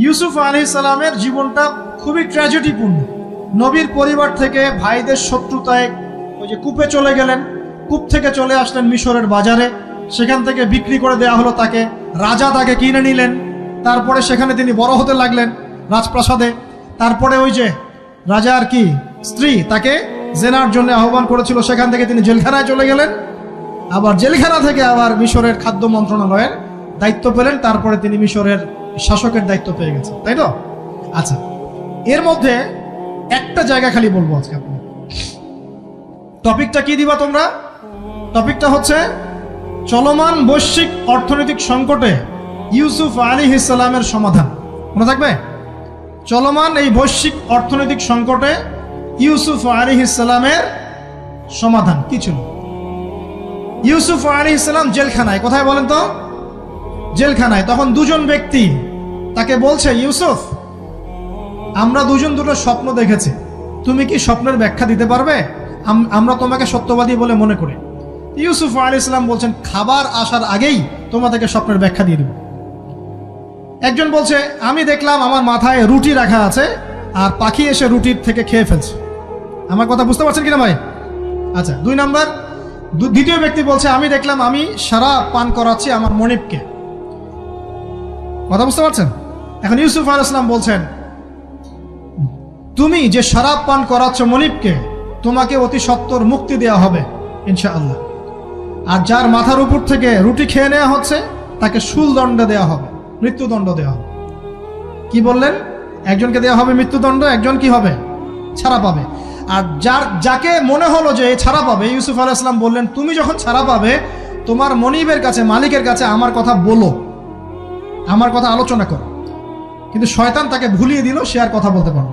ইউসুফ আলাইহিস সালামের জীবনটা খুবই ট্র্যাজেডিপূর্ণ। নবীর পরিবার থেকে ভাইদের শত্রুতায় ওই যে কূপে চলে গেলেন, কূপ থেকে চলে আসলেন মিশরের বাজারে, সেখান থেকে বিক্রি করে দেওয়া হলো তাকে, রাজা তাকে কিনে নিলেন, তারপরে সেখানে তিনি বড় হতে লাগলেন রাজপ্রাসাদে। তারপরে ওই যে রাজার কি স্ত্রী তাকে জেনার জন্য আহ্বান করেছিল, সেখান থেকে তিনি জেলখানায় চলে গেলেন, আবার জেলখানা থেকে আবার মিশরের খাদ্য মন্ত্রণালয়ের দায়িত্ব পেলেন, তারপরে তিনি মিশরের শাসকের দায়িত্ব পেয়ে গেছেন, তাই তো? আচ্ছা, এর মধ্যে একটা জায়গা খালি বলবো আজকে। আপনি টপিকটা কি দিবা তোমরা? টপিকটা হচ্ছে চলমান বৈশ্বিক অর্থনৈতিক সংকটে ইউসুফ আলাইহিস সালামের সমাধান। মনে থাকবে? চলমান এই বৈশ্বিক অর্থনৈতিক সংকটে ইউসুফ আলাইহিস সালামের সমাধান কি ছিল? ইউসুফ আলাইহিস সালাম জেলখানায়, কোথায় বলেন তো? জেলখানায়। তখন দুজন ব্যক্তি তাকে বলছে, ইউসুফ, আমরা দুজন দুটো স্বপ্ন দেখেছি, তুমি কি স্বপ্নের ব্যাখ্যা দিতে পারবে? আমরা তোমাকে সত্যবাদী বলে মনে করি। ইউসুফ আলাইহিস সালাম বলছেন, খাবার আসার আগেই তোমাদেরকে স্বপ্নের ব্যাখ্যা দিয়ে দেব। একজন বলছে, আমি দেখলাম আমার মাথায় রুটি রাখা আছে আর পাখি এসে রুটির থেকে খেয়ে ফেলছে। আমার কথা বুঝতে পারছেন কিনা ভাই? আচ্ছা, দুই নাম্বার, দ্বিতীয় ব্যক্তি বলছে, আমি দেখলাম আমি শরাব পান করাচ্ছি আমার মনিবকে। কথা বুঝতে পারছেন? এখন ইউসুফ আলাইহিস সালাম বলছেন, তুমি যে শরাব পান করাচ্ছ মনিবকে, তোমাকে অতি সত্বর মুক্তি দেওয়া হবে ইনশাআল্লাহ। আর যার মাথার উপর থেকে রুটি খেয়ে নেওয়া হচ্ছে তাকে শুলদণ্ড দেওয়া হবে, মৃত্যুদণ্ড দেওয়া হবে। কি বললেন? একজনকে দেওয়া হবে মৃত্যুদণ্ড, একজন কি হবে? ছাড়া পাবে। আর যাকে মনে হলো যে ছাড়া পাবে, ইউসুফ আলাইহিস সালাম বললেন, তুমি যখন ছাড়া পাবে তোমার মনিবের কাছে, মালিকের কাছে আমার কথা বলো, আমার কথা আলোচনা করো। কিন্তু শয়তান তাকে ভুলিয়ে দিল, সে আর কথা বলতে পারল।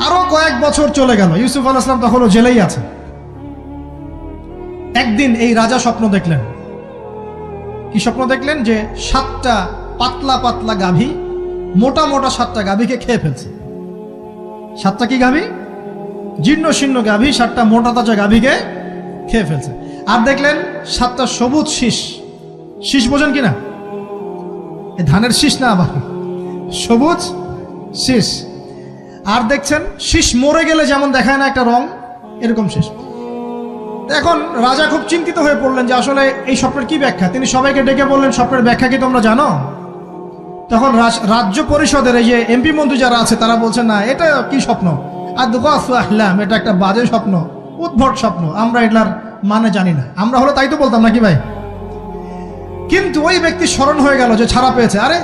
আরো কয়েক বছর চলে গেল, ইউসুফ আলাইহিস সালাম তখনও জেলেই আছে। একদিন এই রাজা স্বপ্ন দেখলেন। কি স্বপ্ন দেখলেন? যে 7টা পাতলা পাতলা গাভী, মোটা মোটা 7টা গাভীকে খেয়ে ফেলছে। 7টা কি গাভী? জীর্ণ শীর্ণ গাভী 7টা মোটা তাজা গাভীকে খেয়ে ফেলছে। আর দেখলেন 7টা সবুজ শীষ। শীষ বোঝেন কিনা? এই ধানের শীষ না, আবার সবুজ শীষ। আর দেখছেন শীষ মরে গেলে যেমন দেখায় না একটা রং, এরকম শীষ। এখন রাজা খুব চিন্তিত হয়ে পড়লেন যে আসলে এই স্বপ্নের কি ব্যাখ্যা। তিনি সবাইকে ডেকে বললেন, স্বপ্নের ব্যাখ্যা কি তোমরা জানো? তখন রাজ্য পরিষদের এই যে এমপি মন্ত্রী যারা আছে তারা বলছেন, না, এটা কি স্বপ্ন, এটা একটা বাজে স্বপ্ন, উদ্ভট স্বপ্ন, আমরা এটার মানে জানি না। আমরা হলো তাই তো বলতাম নাকি ভাই? কিন্তু ওই ব্যক্তি স্মরণ হয়ে গেল যে ছাড়া পেয়েছে, আরে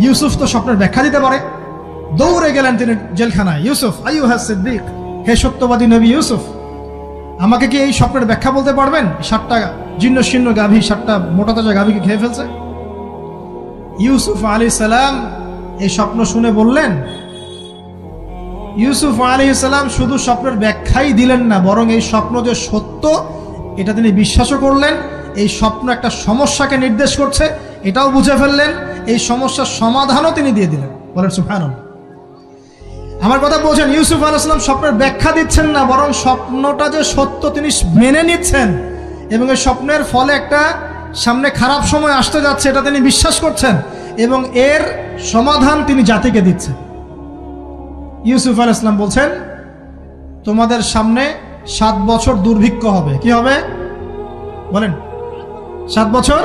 ইউসুফ তো স্বপ্নের ব্যাখ্যা দিতে পারে। দৌড়ে গেলেন তিনি জেলখানায়। ইউসুফ আইয়ুহা সিদ্দিক, হে সত্যবাদী নবী ইউসুফ, আমাকে কি এই স্বপ্নের ব্যাখ্যা বলতে পারবেন? 7টা জীর্ণ শীর্ণ গাভী 7টা মোটা তাজা গাভীকে খেয়ে ফেলছে। ইউসুফ আলাইহিস সালাম এই স্বপ্ন শুনে বললেন, ইউসুফ আলাইহিস সালাম শুধু স্বপ্নের ব্যাখ্যাই দিলেন না, বরং এই স্বপ্ন যে সত্য এটা তিনি বিশ্বাসও করলেন। এই স্বপ্ন একটা সমস্যাকে নির্দেশ করছে এটাও বুঝে ফেললেন। এই সমস্যার সমাধানও তিনি দিয়ে দিলেন। বলেন সুবহানাল্লাহ। আমার কথা বলছেন, ইউসুফ আলাইহিস সালাম স্বপ্নের ব্যাখ্যা দিচ্ছেন না, বরং স্বপ্নটা যে সত্য তিনি মেনে নিচ্ছেন এবং এই স্বপ্নের ফলে একটা সামনে খারাপ সময় আসতে যাচ্ছে এটা তিনি বিশ্বাস করছেন এবং এর সমাধান তিনি জাতিকে দিচ্ছেন। ইউসুফ আলাইহিস সালাম বলছেন, তোমাদের সামনে 7 বছর দুর্ভিক্ষ হবে। কি হবে বলেন? 7 বছর।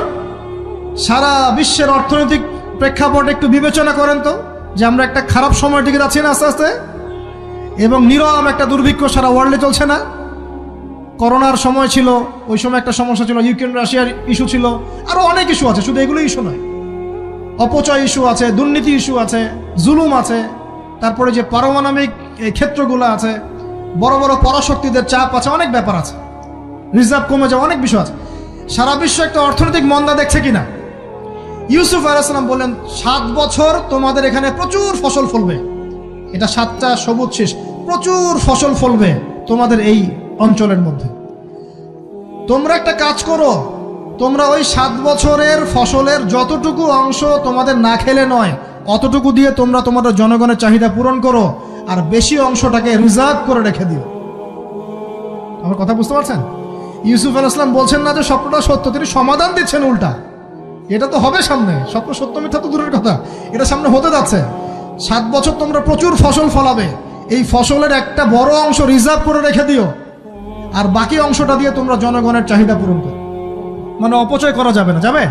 সারা বিশ্বের অর্থনৈতিক প্রেক্ষাপট একটু বিবেচনা করেন তো, যে আমরা একটা খারাপ সময়ের দিকে যাচ্ছি না আস্তে আস্তে, এবং নীরব একটা দুর্ভিক্ষ সারা ওয়ার্ল্ডে চলছে না? করোনার সময় ছিল, ওই সময় একটা সমস্যা ছিল, ইউক্রেন রাশিয়ার ইস্যু ছিল, আরো অনেক ইস্যু আছে, শুধু এগুলো ইস্যু নয়। অপচয় ইস্যু আছে, দুর্নীতি ইস্যু আছে, জুলুম আছে, তারপরে যে পারমাণবিক ক্ষেত্রগুলো আছে, বড় বড় পরাশক্তিদের চাপ আছে, অনেক ব্যাপার আছে, রিজার্ভ কমে যাওয়া, অনেক বিষয় আছে। সারা বিশ্ব একটা অর্থনৈতিক মন্দা দেখছে কিনা? ইউসুফ আলাইহিস সালাম বললেন, 7 বছর তোমাদের এখানে প্রচুর ফসল ফলবে। এটা 7টা সবুজ শীষ, প্রচুর ফসল ফলবে তোমাদের এই অঞ্চলের মধ্যে। তোমরা একটা কাজ করো, তোমরা ওই 7 বছরের ফসলের যতটুকু অংশ তোমাদের না খেলে নয়, অতটুকু দিয়ে তোমরা তোমাদের জনগণের চাহিদা পূরণ করো, আর বেশি অংশটাকে রিজার্ভ করে রেখে দিও। আমার কথা বুঝতে পারছেন? ইউসুফ আলাইহিস সালাম বলছেন না যে স্বপ্নটা সত্য, তিনি সমাধান দিচ্ছেন উল্টা। এটা তো হবে সামনে, স্বপ্ন সত্য মিথ্যা তো দূরের কথা, এটা সামনে হতে যাচ্ছে। 7 বছর তোমরা প্রচুর ফসল ফলাবে, এই ফসলের একটা বড় অংশ রিজার্ভ করে রেখে দিও, আর বাকি অংশটা দিয়ে তোমরা জনগণের চাহিদা পূরণ করো। মানে অপচয় করা যাবে না, যাবে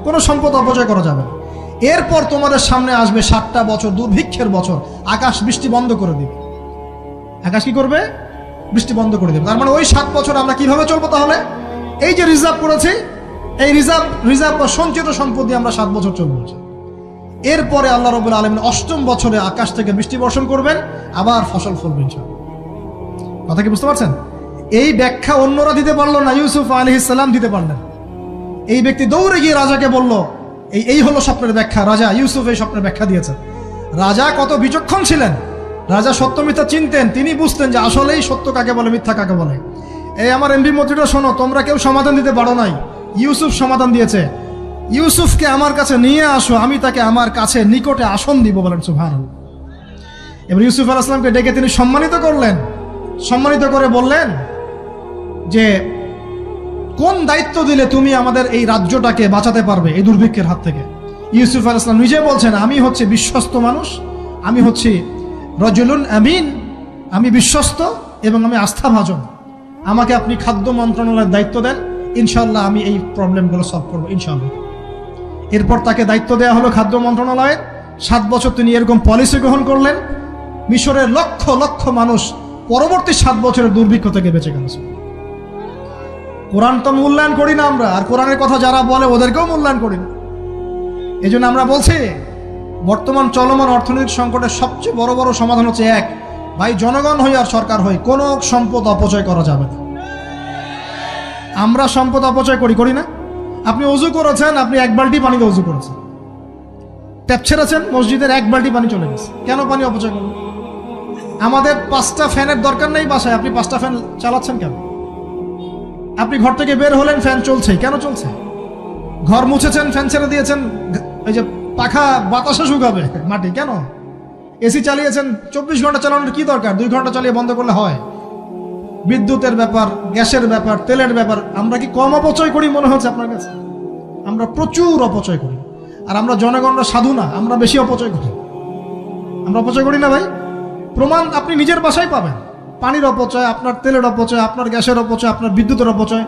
কোনো সম্পদ অপচয় করা যাবে না। এরপর তোমাদের সামনে আসবে 7টা বছর দুর্ভিক্ষের বছর, আকাশ বৃষ্টি বন্ধ করে দিবে। আকাশ কি করবে? বৃষ্টি বন্ধ করে দেবে। তার মানে ওই 7 বছর আমরা কিভাবে চলবো তাহলে? এই যে রিজার্ভ করেছি, এই রিজার্ভ বা সঞ্চিত সম্পদ দিয়ে আমরা 7 বছর চলবো। এরপরে আল্লাহ রাব্বুল আলামিন 8ম বছরে আকাশ থেকে বৃষ্টি বর্ষণ করবেন, আবার ফসল ফলবে ইনশাআল্লাহ। কথা কি বুঝতে পারছেন? এই ব্যাখ্যা অন্যরা দিতে পারলো না, ইউসুফ আলাইহিস সালাম দিতে পারলেন। এই ব্যক্তি দৌড়ে গিয়ে রাজাকে বলল, এই হলো স্বপ্নের ব্যাখ্যা। রাজা ইউসুফ এই স্বপ্নের ব্যাখ্যা দিয়েছেন। রাজা কত বিচক্ষণ ছিলেন, রাজা সত্য মিথ্যা চিনতেন। তিনি বুঝতেন যে আসলেই সত্য কাকে বলে, মিথ্যা কাকে বলে। এই আমার এমপি মন্ত্রীরা শোনো, তোমরা কেউ সমাধান দিতে পারো নাই, ইউসুফ সমাধান দিয়েছে। ইউসুফকে আমার কাছে নিয়ে আসো, আমি তাকে আমার কাছে নিকটে আসন দিব, বলেন সুবহানাল্লাহ। এবার ইউসুফ আলাইহিস সালামকে ডেকে তিনি সম্মানিত করলেন, সম্মানিত করে বললেন যে কোন দায়িত্ব দিলে তুমি আমাদের এই রাজ্যটাকে বাঁচাতে পারবে এই দুর্ভিক্ষের হাত থেকে। ইউসুফ আলাইহিস সালাম নিজে বলছেন, আমি হচ্ছে বিশ্বস্ত মানুষ, আমি হচ্ছি রজুলুন আমিন, আমি বিশ্বস্ত এবং আমি আস্থাভাজন। আমাকে আপনি খাদ্য মন্ত্রণালয়ের দায়িত্ব দেন, ইনশাআল্লাহ আমি এই প্রবলেমগুলো সলভ করবো ইনশাআল্লাহ। এরপর তাকে দায়িত্ব দেওয়া হলো খাদ্য মন্ত্রণালয়ের। 7 বছর তিনি এরকম পলিসি গ্রহণ করলেন। মিশরের লক্ষ লক্ষ মানুষ পরবর্তী 7 বছরের দুর্ভিক্ষ থেকে বেঁচে গেল। কোরআন তো মূল্যায়ন করি না আমরা, আর কোরআনের কথা যারা বলে ওদেরকেও মূল্যায়ন করি না। এই জন্য আমরা বলছি, বর্তমান চলমান অর্থনৈতিক সংকটের সবচেয়ে বড় বড় সমাধান হচ্ছে এক, ভাই জনগণ হই আর সরকার হই, কোনো সম্পদ অপচয় করা যাবে না। আমরা সম্পদ অপচয় করি না? আপনি অজু করেছেন, আপনি 1 বালতি পানিতে অজু করেছেন, ট্যাপ ছেড়েছেন, মসজিদের 1 বালতি পানি চলে গেছে, কেন পানি অপচয় করবেন? আমাদের 5টা ফ্যানের দরকার নেই বাসায়, আপনি 5টা ফ্যান চালাচ্ছেন কেন? আপনি ঘর থেকে বের হলেন, ফ্যান চলছে, কেন চলছে? ঘর মুছেছেন, ফ্যান ছেড়ে দিয়েছেন, ওই যে পাখা বাতাসে শুকাবে মাটি, কেন? এসি চালিয়েছেন, 24 ঘন্টা চালানোর কি দরকার? 2 ঘন্টা চালিয়ে বন্ধ করলে হয়। বিদ্যুতের ব্যাপার, গ্যাসের ব্যাপার, তেলের ব্যাপার, আমরা কি কম অপচয় করি মনে হচ্ছে আপনার কাছে? আমরা প্রচুর অপচয় করি। আর আমরা জনগণরা সাধু না, আমরা বেশি অপচয় করি। আমরা অপচয় করি না ভাই, প্রমাণ আপনি নিজের বাসায় পাবেন। পানির অপচয়, আপনার তেলের অপচয়, আপনার গ্যাসের অপচয়, আপনার বিদ্যুতের অপচয়,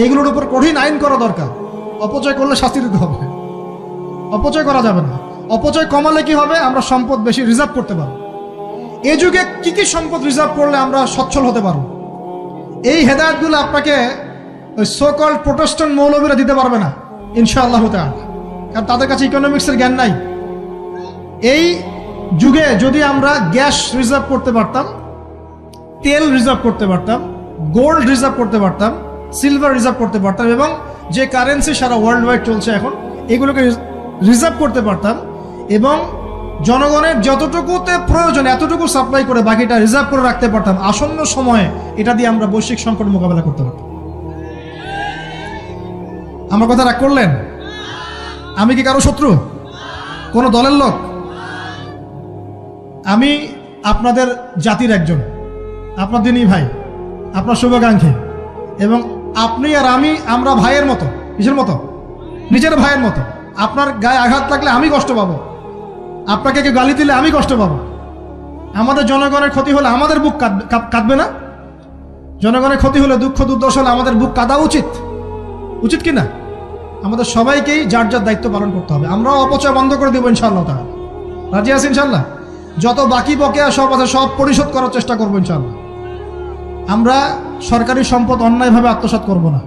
এগুলোর উপর কঠিন আইন করা দরকার। অপচয় করলে শাস্তি দিতে হবে, অপচয় করা যাবে না। অপচয় কমালে কি হবে? আমরা সম্পদ বেশি রিজার্ভ করতে পারবো। এই যুগে কি কি সম্পদ রিজার্ভ করলে আমরা সচ্ছল হতে পারবো, এই হেদায়েতগুলো আপনাকে ওই সোকল্ড প্রোটেস্ট্যান্ট মৌলবীরা দিতে পারবে না ইনশাআল্লাহ তাআলা, কারণ তাদের কাছে ইকোনমিক্সের জ্ঞান নাই। এই যুগে যদি আমরা গ্যাস রিজার্ভ করতে পারতাম, তেল রিজার্ভ করতে পারতাম, গোল্ড রিজার্ভ করতে পারতাম, সিলভার রিজার্ভ করতে পারতাম, এবং যে কারেন্সি সারা ওয়ার্ল্ড ওয়াইড চলছে এখন, এগুলোকে রিজার্ভ করতে পারতাম, এবং জনগণের যতটুকুতে প্রয়োজন এতটুকু সাপ্লাই করে বাকিটা রিজার্ভ করে রাখতে পারতাম, আসন্ন সময়ে এটা দিয়ে আমরা বৈশ্বিক সংকট মোকাবেলা করতে পারতাম। আমার কথা রাগ করলেন? আমি কি কারো শত্রু, কোন দলের লোক? আমি আপনাদের জাতির একজন, আপনার দিনই ভাই, আপনার শুভাকাঙ্ক্ষী, এবং আপনি আর আমরা ভাইয়ের মতো। কিসের মতো? নিজের ভাইয়ের মতো। আপনার গায়ে আঘাত লাগলে আমি কষ্ট পাবো, আপনাকে কেউ গালি দিলে আমি কষ্ট পাবো। আমাদের জনগণের ক্ষতি হলে আমাদের বুক কাঁদবে না? জনগণের ক্ষতি হলে, দুঃখ দুর্দশা হলে আমাদের বুক কাঁদা উচিত, উচিত কি না? আমাদের সবাইকেই যার যার দায়িত্ব পালন করতে হবে। আমরাও অপচয় বন্ধ করে দেবো ইনশাআল্লাহ তাআলা। রাজি আছি ইনশাআল্লাহ? যত বাকি বকেয়া সব আছে সব পরিশোধ করার চেষ্টা করবো ইনশাআল্লাহ। আমরা সরকারি সম্পদ অন্যায়ভাবে আত্মসাৎ করব না,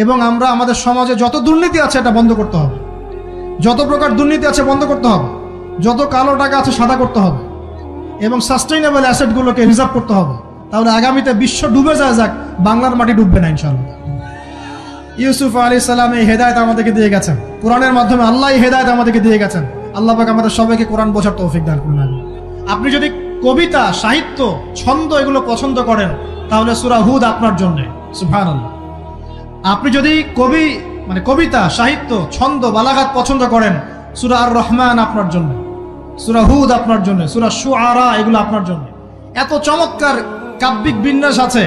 এবং আমরা আমাদের সমাজে যত দুর্নীতি আছে এটা বন্ধ করতে হবে, যত প্রকার দুর্নীতি আছে বন্ধ করতে হবে, যত কালো টাকা আছে সাদা করতে হবে, এবং সাস্টেইনেবল অ্যাসেটগুলোকে রিজার্ভ করতে হবে। তাহলে আগামীতে বিশ্ব ডুবে যায় যাক, বাংলার মাটি ডুববে না ইনশাআল্লাহ। ইউসুফ আলাইহিস সালাম এই হেদায়েত আমাদেরকে দিয়ে গেছেন, কোরআনের মাধ্যমে আল্লাহ এই হেদায়েত আমাদেরকে দিয়ে গেছেন। আল্লাহ পাক আমাদের সবাইকে কোরআন বোঝার তৌফিক দান করুন। আপনি যদি কবিতা, সাহিত্য, ছন্দ এগুলো পছন্দ করেন তাহলে সূরা হুদ আপনার জন্য, সুবহানাল্লাহ। আপনি যদি কবিতা, সাহিত্য, ছন্দ, বালাগাত পছন্দ করেন, সূরা আর রহমান আপনার জন্য, সূরা হুদ আপনার জন্য, সূরা শুআরা এগুলো আপনার জন্য। এত চমৎকার কাব্যিক বিন্যাস আছে,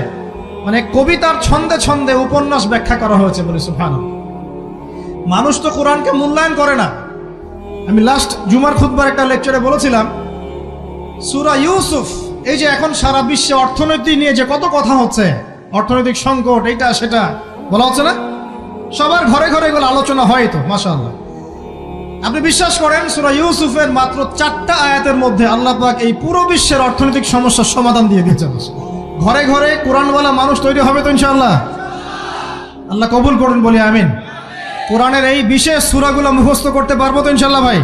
কবিতার ছন্দে ছন্দে উপন্যাস ব্যাখ্যা করা হয়েছে বলে সুবহানাল্লাহ। মানুষ তো কোরআনকে মূল্যায়ন করে না। আমি লাস্ট জুমার খুতবার একটা লেকচারে বলেছিলাম, সূরা ইউসুফ, এই যে এখন সারা বিশ্বে অর্থনীতি নিয়ে যে কত কথা হচ্ছে, অর্থনৈতিক সংকট, এইটা সেটা বলা হচ্ছে না, সবার ঘরে ঘরে এগুলো আলোচনা হয় তো, মাশাআল্লাহ। আপনি বিশ্বাস করেন সূরা ইউসুফের মাত্র 4টা আয়াতের মধ্যে আল্লাহ পাক এই পুরো বিশ্বের অর্থনৈতিক সমস্যার সমাধান দিয়ে দিয়েছেন। ঘরে ঘরে কোরআনওয়ালা মানুষ তৈরি হবে তো ইনশাআল্লাহ। আল্লাহ কবুল করুন, বলি আমিন। কোরআনের এই বিশেষ সূরাগুলো মুখস্থ করতে পারবো তো ইনশাআল্লাহ ভাই।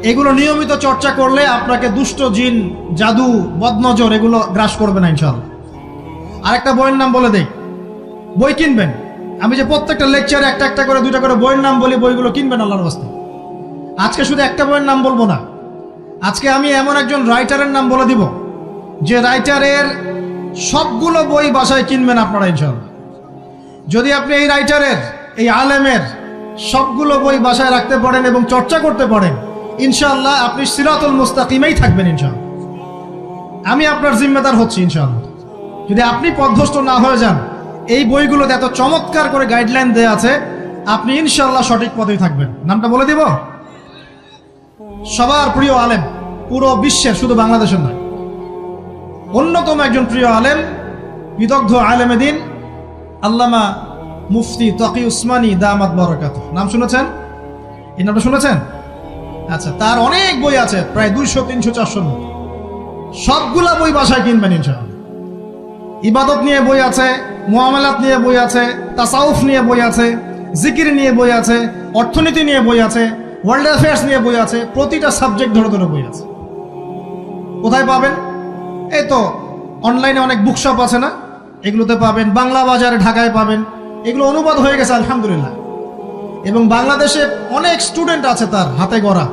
এগুলো নিয়মিত চর্চা করলে আপনাকে দুষ্ট জিন, জাদু, বদনজর এগুলো গ্রাস করবে না ইনশাআল্লাহ। আরেকটা বইয়ের নাম বলে দেই, বই কিনবেন। আমি যে প্রত্যেকটা লেকচারে একটা একটা করে 2টা করে বইয়ের নাম বলি, বইগুলো কিনবেন আল্লাহর রাস্তায়। আজকে শুধু একটা বইয়ের নাম বলবো না, আজকে আমি এমন একজন রাইটারের নাম বলে দিব যে রাইটারের সবগুলো বই বাসায় কিনবেন আপনারা ইনশাআল্লাহ। যদি আপনি এই রাইটারের, এই আলেমের সবগুলো বই বাসায় রাখতে পারেন এবং চর্চা করতে পারেন, ইনশাআল্লাহ আপনি সিরাতুল মুস্তাকিমেই থাকবেন ইনশাআল্লাহ। আমি আপনার জিম্মেদার হচ্ছি ইনশাআল্লাহ। যদি আপনি পথভ্রষ্ট না হয়ে যান, এই বইগুলোতে এত চমৎকার করে গাইডলাইন দেয়া আছে, আপনি ইনশাআল্লাহ সঠিক পথেই থাকবেন। নামটা বলে দিব, সবার প্রিয় আলেম, পুরো বিশ্বের, শুধু বাংলাদেশের নয়, অন্যতম একজন প্রিয় আলেম, বিদগ্ধ আলেমে দ্বীন আল্লামা মুফতি তকি উসমানী দামাত বারাকাতুহু। নাম শুনেছেন? এই নামটা শুনেছেন? আচ্ছা, তার অনেক বই আছে, প্রায় 200, 300, 400 সবগুলা বই বাসায় কিনবেন ইনশাআল্লাহ। ইবাদত নিয়ে বই আছে, মুআমালাত নিয়ে বই আছে, তাসাউফ নিয়ে বই আছে, জিকির নিয়ে বই আছে, অর্থনীতি নিয়ে বই আছে, ওয়ার্ল্ড অ্যাফেয়ার্স নিয়ে বই আছে, প্রতিটা সাবজেক্ট ধরে ধরে বই আছে। কোথায় পাবেন? এই তো অনলাইনে অনেক বুকশপ আছে না, এগুলোতে পাবেন। বাংলা বাজারে ঢাকায় পাবেন, এগুলো অনুবাদ হয়ে গেছে আলহামদুলিল্লাহ। এবং বাংলাদেশে অনেক স্টুডেন্ট আছে তার হাতে গড়া,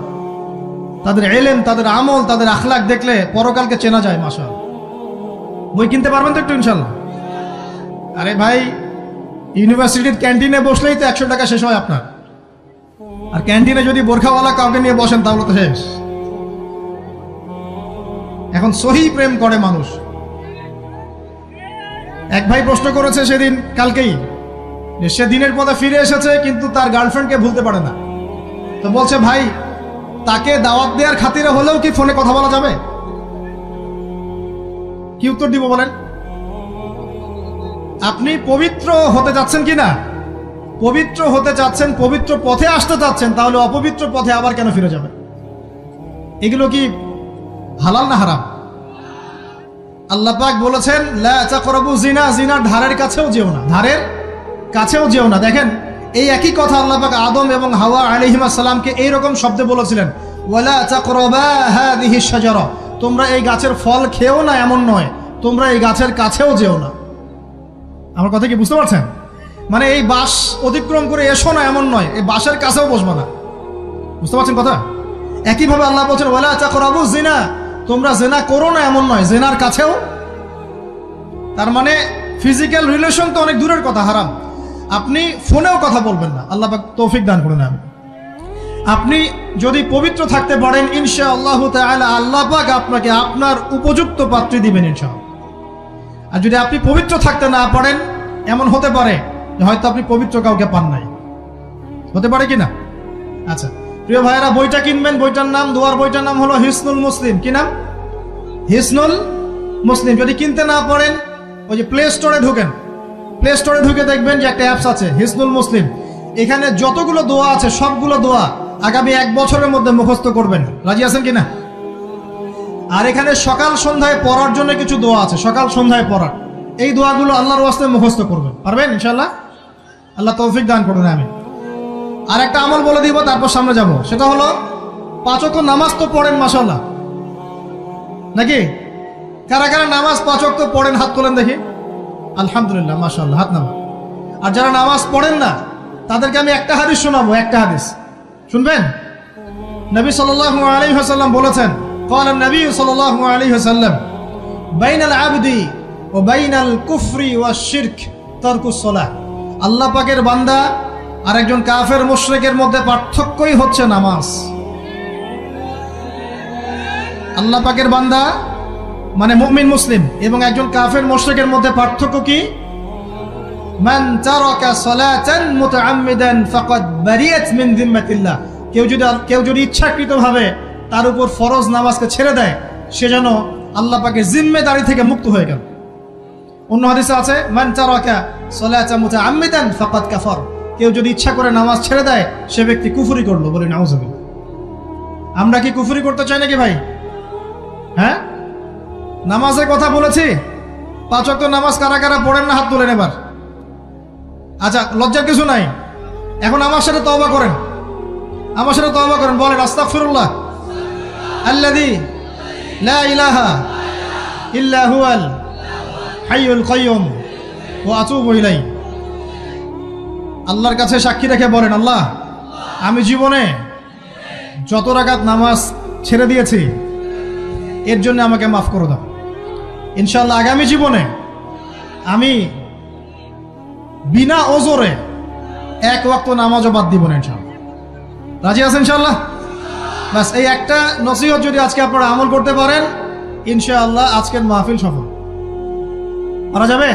তাদের ইলম, তাদের আমল, তাদের আখলাক দেখলে পরকালকে চেনা যায়। মাশাআল্লাহ, বই কিনতে পারবেন তো একটু ইনশাআল্লাহ। আরে ভাই, ইউনিভার্সিটির ক্যান্টিনে বসলেই তো 100 টাকা শেষ হয় আপনার, আর ক্যান্টিনে যদি বোরখাওয়ালা কাউকে নিয়ে বসেন তাহলে তো শেষ। এখন সহি প্রেম করে মানুষ। এক ভাই প্রশ্ন করেছে সেদিন, কালকেই, সে দিনের পথে ফিরে এসেছে কিন্তু তার গার্লফ্রেন্ডকে ভুলতে পারে না। তো বলছে, ভাই তাকে দাওয়াত দেওয়ার খাতিরে হলেও কি ফোনে কথা বলা যাবে? কি উত্তর দিব বলেন? আপনি পবিত্র হতে যাচ্ছেন কিনা? পবিত্র হতে চাচ্ছেন, পবিত্র পথে আসতে চাচ্ছেন, তাহলে অপবিত্র পথে আবার কেন ফিরে যাবে? এগুলো কি হালাল না হারাম? আল্লাহ পাক বলেছেন, লা তাকরাবু জিনা, জিনার ধারের কাছেও যেও না, ধারের কাছেও যেও না। দেখেন, এই একই কথা আল্লাহ পাক আদম এবং হাওয়া আলাইহিস সালামকে এইরকম শব্দে বলেছিলেন, ওয়ালা তাকরাবা হাযিহিশ শাজারা, তোমরা এই গাছের ফল খেও না এমন নয়, তোমরা এই গাছের কাছেও যেও না। আমার কথা কি বুঝতে পারছেন? মানে এই বাস অতিক্রম করে এসো না এমন নয়, এই বাসের কাছেও বসবা না। বুঝতে পারছেন কথা? একইভাবে আল্লাহ বলছেন, ওয়ালা তাকরাবু জিনা, তোমরা জেনা করো না এমন নয়, জেনার কাছেও। তার মানে ফিজিক্যাল রিলেশন তো অনেক দূরের কথা, হারাম। আপনি ফোনেও কথা বলবেন না, আল্লাহ পাক তৌফিক দান করে নেন। আপনি যদি পবিত্র থাকতে পারেন ইনশাআল্লাহ তাআলা, আল্লাহ পাক আপনাকে আপনার উপযুক্ত পাত্রী দিবেন ইনশাআল্লাহ। আর যদি আপনি পবিত্র থাকতে না পারেন, এমন হতে পারে যে হয়তো আপনি পবিত্র কাউকে পান নাই, হতে পারে কি না? আচ্ছা প্রিয় ভাইয়েরা, বইটা কিনবেন। বইটার নাম, দোয়ার বইটার নাম হলো হিসনুল মুসলিম। কি নাম? হিসনুল মুসলিম। যদি কিনতে না পারেন, ওই যে প্লে স্টোরে ঢুকেন, প্লে স্টোরে ঢুকে দেখবেন যে একটা অ্যাপস আছে হিসনুল মুসলিম। এখানে যতগুলো দোয়া আছে সবগুলো দোয়া আগামী 1 বছরের মধ্যে মুখস্থ করবেন। রাজি আছেন কিনা? আর এখানে সকাল সন্ধ্যায় পড়ার জন্য কিছু দোয়া আছে, সকাল সন্ধ্যায় পড়ার। এই দোয়াগুলো আল্লাহর ওয়াস্তে মুখস্থ করবেন। পারবেন ইনশাআল্লাহ? আল্লাহ তৌফিক দান করুন। আমি আর একটা আমল বলে দিব, তারপর সামনে যাব। সেটা হলো 5 ওয়াক্ত নামাজ তো পড়েন মাশাআল্লাহ, নাকি? কারা কারা নামাজ 5 ওয়াক্ত পড়েন হাত তোলেন দেখি। আলহামদুলিল্লাহ, মাশাআল্লাহ, হাত নামা। আর যারা নামাজ পড়েন না তাদেরকে আমি একটা হাদিস শোনাবো, একটা হাদিস শুনবেন। নবী সাল্লাল্লাহু আলাইহি ওয়াসাল্লাম বলেছেন, قال النبي صلى الله عليه وسلم بين العبد وبين الكفر والشرك ترك الصلاة। আল্লাহ পাকের বান্দা আর একজন কাফের মুশরিকের মধ্যে পার্থক্যই হচ্ছে নামাজ। আল্লাহ পাকের বান্দা মানে মুমিন মুসলিম এবং একজন কাফের মুশরিকের মধ্যে পার্থক্য কি? মান তারাকা সালাতান মুতাআম্মিদান ফাকাদ বারিয়াত মিন যিম্মাতিল্লাহ, কেউ যদি ইচ্ছাকৃতভাবে তার উপর ফরজ নামাজকে ছেড়ে দেয়, সে যেন আল্লাহ পাকের জিম্মেদারি থেকে মুক্ত হয়ে গেল। অন্য হাদিসে আছে মান তারাকা সালাতান মুতাআম্মিদান ফাকাদ কাফার, কেউ যদি ইচ্ছা করে নামাজ ছেড়ে দেয় সে ব্যক্তি কুফরি করলো। বলি নাউযুবিল্লাহ। আমরা কি কুফরি করতে চাই নাকি ভাই? হ্যাঁ, নামাজের কথা বলেছি। 5 ওয়াক্ত নামাজ কারা কারা পড়েন না হাত তোলেন এবার। আচ্ছা, লজ্জার কিছু নাই। এখন আমার সাথে তওবা করেন, আমার সাথে তওবা করেন, বলেন আস্তাগফিরুল্লাহ আল্লাযী লা ইলাহা ইল্লা হুয়াল হাইয়ুল কাইয়্যুম ওয়া আতুবু ইলাইহি। আল্লাহর কাছে সাক্ষী রেখে বলেন, আল্লাহ আমি জীবনে যত রাকাত নামাজ ছেড়ে দিয়েছি এর জন্য আমাকে মাফ করে দাও। ইনশাআল্লাহ আগামী জীবনে আমি বিনা ওজরে 1 ওয়াক্ত নামাজও বাদ দিব না ইনশাআল্লাহ। রাজি আছেন ইনশাআল্লাহ? বাস এই একটা নসিহত যদি আজকে আপনারা আমল করতে পারেন, ইনশাআল্লাহ আজকের মাহফিল সফল করা যাবে।